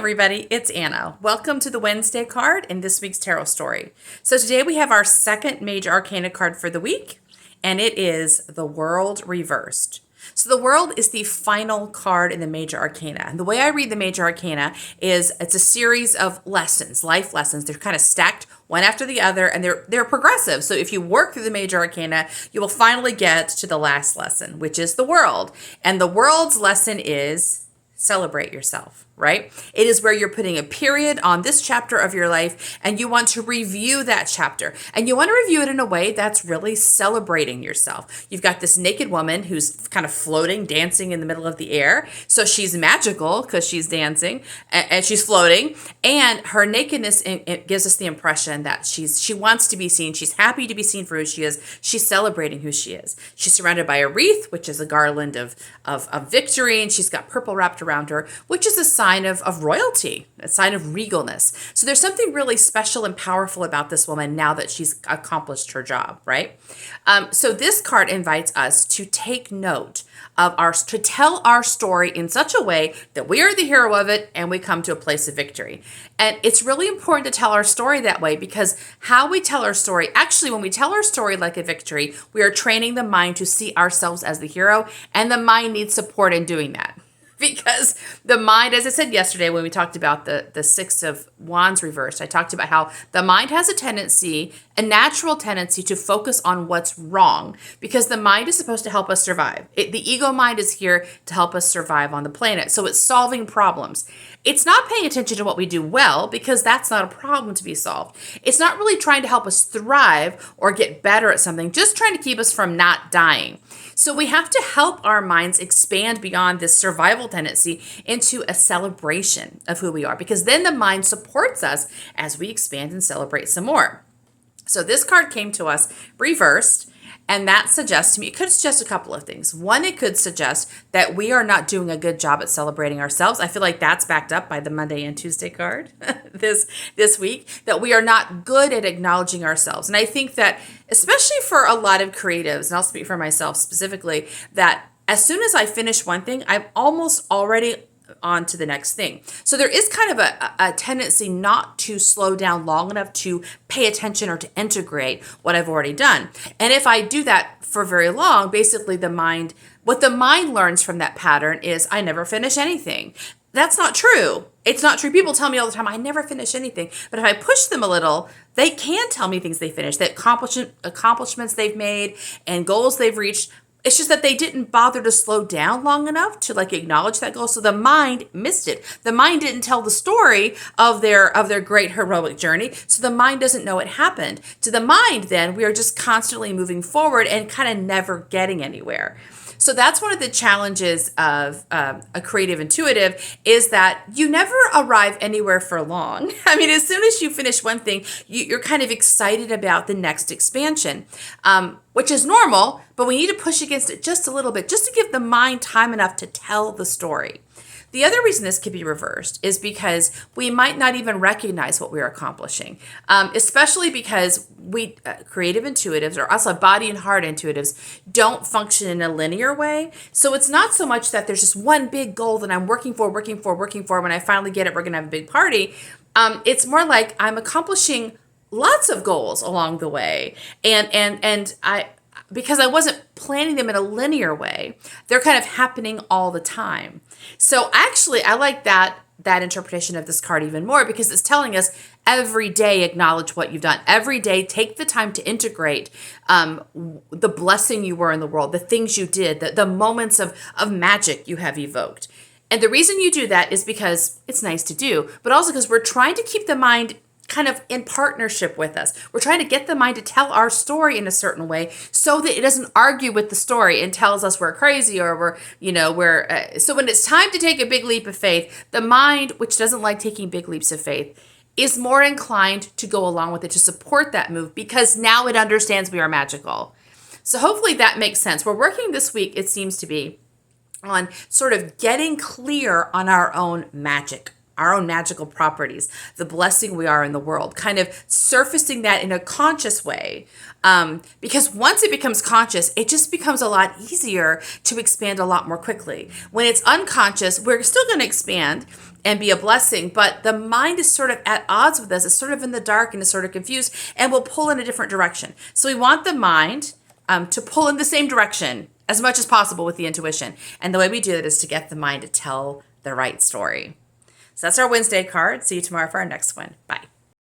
everybody, it's Anna. Welcome to the Wednesday card in this week's tarot story. So today we have our second major arcana card for the week, and it is the World Reversed. So the World is the final card in the major arcana. And the way I read the major arcana is it's a series of lessons, life lessons. They're kind of stacked one after the other, and they're progressive. So if you work through the major arcana, you will finally get to the last lesson, which is the World. And the World's lesson is celebrate yourself, right? It is where you're putting a period on this chapter of your life and you want to review that chapter. And you want to review it in a way that's really celebrating yourself. You've got this naked woman who's kind of floating, dancing in the middle of the air. So she's magical because she's dancing and she's floating. And her nakedness, it gives us the impression that she wants to be seen. She's happy to be seen for who she is. She's celebrating who she is. She's surrounded by a wreath, which is a garland of victory. And she's got purple wrapped around her, which is a sign of royalty, a sign of regalness. So there's something really special and powerful about this woman now that she's accomplished her job, right? So this card invites us to take note of to tell our story in such a way that we are the hero of it and we come to a place of victory. And it's really important to tell our story that way because how we tell our story, actually, when we tell our story like a victory, we are training the mind to see ourselves as the hero, and the mind needs support in doing that. Because the mind, as I said yesterday when we talked about the Six of Wands reversed, I talked about how the mind has a natural tendency to focus on what's wrong because the mind is supposed to help us survive. The ego mind is here to help us survive on the planet. So it's solving problems. It's not paying attention to what we do well because that's not a problem to be solved. It's not really trying to help us thrive or get better at something, just trying to keep us from not dying. So we have to help our minds expand beyond this survival tendency into a celebration of who we are, because then the mind supports us as we expand and celebrate some more. So this card came to us reversed, and that suggests to me, it could suggest a couple of things. One, it could suggest that we are not doing a good job at celebrating ourselves. I feel like that's backed up by the Monday and Tuesday card this week, that we are not good at acknowledging ourselves. And I think that, especially for a lot of creatives, and I'll speak for myself specifically, that as soon as I finish one thing, I'm almost already on to the next thing. So there is kind of a tendency not to slow down long enough to pay attention or to integrate what I've already done. And if I do that for very long, basically what the mind learns from that pattern is I never finish anything. That's not true. It's not true. People tell me all the time, I never finish anything. But if I push them a little, they can tell me things they finished, that accomplishments they've made and goals they've reached. It's just that they didn't bother to slow down long enough to acknowledge that goal. So the mind missed it. The mind didn't tell the story of their great heroic journey. So the mind doesn't know it happened. To the mind, then, we are just constantly moving forward and kind of never getting anywhere. So that's one of the challenges of a creative intuitive, is that you never arrive anywhere for long. I mean, as soon as you finish one thing, you're kind of excited about the next expansion, which is normal, but we need to push against it just a little bit, just to give the mind time enough to tell the story. The other reason this could be reversed is because we might not even recognize what we're accomplishing, especially because we creative intuitives, or also body and heart intuitives, don't function in a linear way. So it's not so much that there's just one big goal that I'm working for. When I finally get it, we're going to have a big party. It's more like I'm accomplishing lots of goals along the way. And because I wasn't planning them in a linear way, they're kind of happening all the time. So actually, I like that interpretation of this card even more, because it's telling us every day acknowledge what you've done. Every day, take the time to integrate the blessing you were in the world, the things you did, the moments of magic you have evoked. And the reason you do that is because it's nice to do, but also because we're trying to keep the mind kind of in partnership with us. We're trying to get the mind to tell our story in a certain way so that it doesn't argue with the story and tells us we're crazy or so when it's time to take a big leap of faith, the mind, which doesn't like taking big leaps of faith, is more inclined to go along with it, to support that move, because now it understands we are magical. So hopefully that makes sense. We're working this week, it seems to be, on sort of getting clear on our own magic, our own magical properties, the blessing we are in the world, kind of surfacing that in a conscious way. Because once it becomes conscious, it just becomes a lot easier to expand a lot more quickly. When it's unconscious, we're still going to expand and be a blessing, but the mind is sort of at odds with us. It's sort of in the dark and is sort of confused and will pull in a different direction. So we want the mind to pull in the same direction as much as possible with the intuition. And the way we do that is to get the mind to tell the right story. So that's our Wednesday card. See you tomorrow for our next one. Bye.